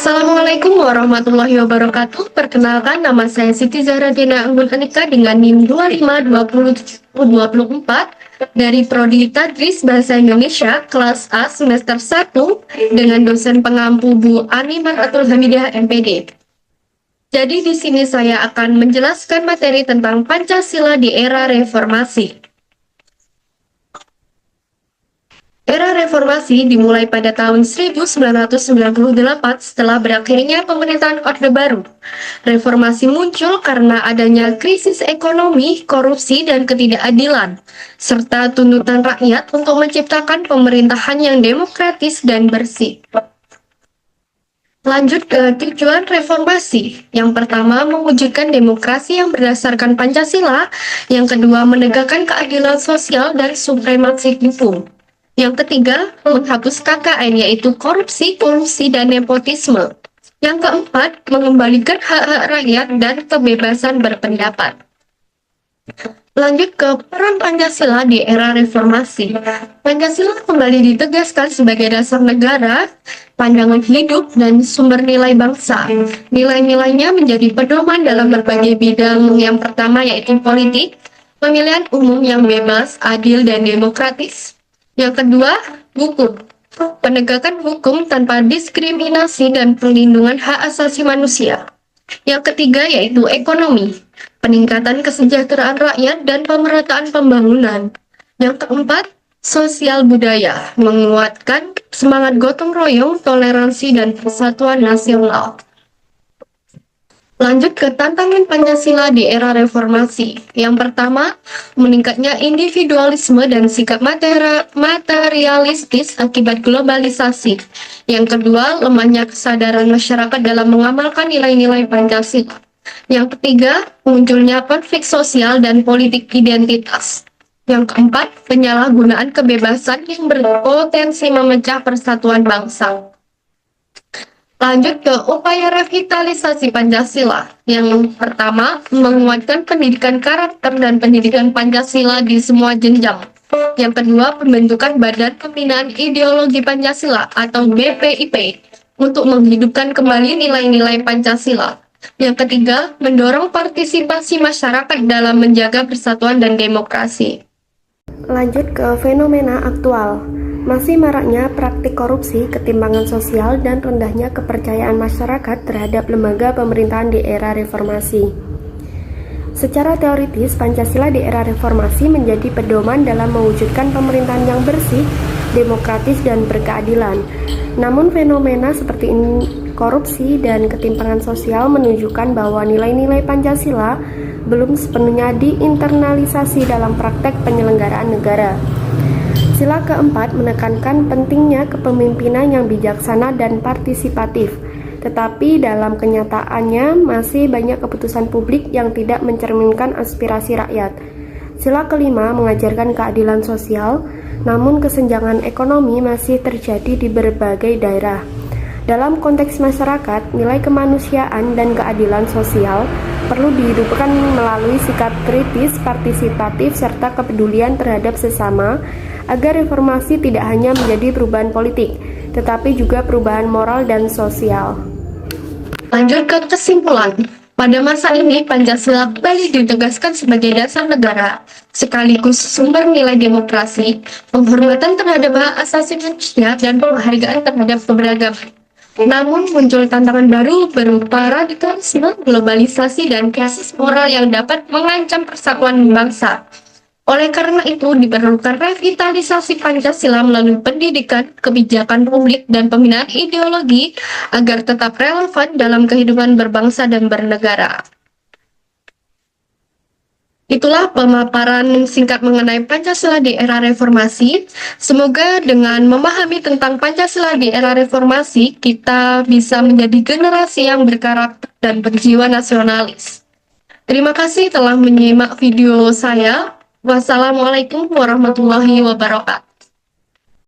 Assalamualaikum warahmatullahi wabarakatuh. Perkenalkan, nama saya Siti Zahra Dina Anggun Anika dengan NIM 252024 dari Prodi Tadris Bahasa Indonesia kelas A semester 1 dengan dosen pengampu Bu Ani Mar'atul Hamidah MPD. Jadi di sini saya akan menjelaskan materi tentang Pancasila di era reformasi. Era reformasi dimulai pada tahun 1998 setelah berakhirnya pemerintahan Orde Baru. Reformasi muncul karena adanya krisis ekonomi, korupsi, dan ketidakadilan, serta tuntutan rakyat untuk menciptakan pemerintahan yang demokratis dan bersih. Lanjut ke tujuan reformasi. Yang pertama, mewujudkan demokrasi yang berdasarkan Pancasila. Yang kedua, menegakkan keadilan sosial dan supremasi hukum. Yang ketiga, menghapus KKN yaitu korupsi, kolusi, dan nepotisme. Yang keempat, mengembalikan hak-hak rakyat dan kebebasan berpendapat. Lanjut ke peran Pancasila di era reformasi. Pancasila kembali ditegaskan sebagai dasar negara, pandangan hidup, dan sumber nilai bangsa. Nilai-nilainya menjadi pedoman dalam berbagai bidang. Yang pertama yaitu politik, pemilihan umum yang bebas, adil, dan demokratis. Yang kedua, hukum. Penegakan hukum tanpa diskriminasi dan perlindungan hak asasi manusia. Yang ketiga yaitu ekonomi. Peningkatan kesejahteraan rakyat dan pemerataan pembangunan. Yang keempat, sosial budaya. Menguatkan semangat gotong royong, toleransi, dan persatuan nasional. Lanjut ke tantangan Pancasila di era reformasi. Yang pertama, meningkatnya individualisme dan sikap materialistis akibat globalisasi. Yang kedua, lemahnya kesadaran masyarakat dalam mengamalkan nilai-nilai Pancasila. Yang ketiga, munculnya konflik sosial dan politik identitas. Yang keempat, penyalahgunaan kebebasan yang berpotensi memecah persatuan bangsa. Lanjut ke upaya revitalisasi Pancasila. Yang pertama, menguatkan pendidikan karakter dan pendidikan Pancasila di semua jenjang. Yang kedua, pembentukan Badan Pembinaan Ideologi Pancasila atau BPIP untuk menghidupkan kembali nilai-nilai Pancasila. Yang ketiga, mendorong partisipasi masyarakat dalam menjaga persatuan dan demokrasi. Lanjut ke fenomena aktual. Masih maraknya praktik korupsi, ketimpangan sosial, dan rendahnya kepercayaan masyarakat terhadap lembaga pemerintahan di era reformasi. Secara teoritis, Pancasila di era reformasi menjadi pedoman dalam mewujudkan pemerintahan yang bersih, demokratis, dan berkeadilan. Namun fenomena seperti korupsi dan ketimpangan sosial menunjukkan bahwa nilai-nilai Pancasila belum sepenuhnya diinternalisasi dalam praktek penyelenggaraan negara. Sila keempat menekankan pentingnya kepemimpinan yang bijaksana dan partisipatif, tetapi dalam kenyataannya masih banyak keputusan publik yang tidak mencerminkan aspirasi rakyat. Sila kelima mengajarkan keadilan sosial, namun kesenjangan ekonomi masih terjadi di berbagai daerah. Dalam konteks masyarakat, nilai kemanusiaan dan keadilan sosial perlu dihidupkan melalui sikap kritis, partisipatif, serta kepedulian terhadap sesama, agar reformasi tidak hanya menjadi perubahan politik, tetapi juga perubahan moral dan sosial. Lanjut ke kesimpulan. Pada masa ini, Pancasila kembali ditegaskan sebagai dasar negara, sekaligus sumber nilai demokrasi, penghormatan terhadap hak asasi manusia, dan penghargaan terhadap keberagaman. Namun muncul tantangan baru berupa radikalisme, globalisasi, dan krisis moral yang dapat mengancam persatuan bangsa. Oleh karena itu, diperlukan revitalisasi Pancasila melalui pendidikan, kebijakan publik, dan pembinaan ideologi agar tetap relevan dalam kehidupan berbangsa dan bernegara. Itulah pemaparan singkat mengenai Pancasila di era reformasi. Semoga dengan memahami tentang Pancasila di era reformasi, kita bisa menjadi generasi yang berkarakter dan berjiwa nasionalis. Terima kasih telah menyimak video saya. Wassalamualaikum warahmatullahi wabarakatuh.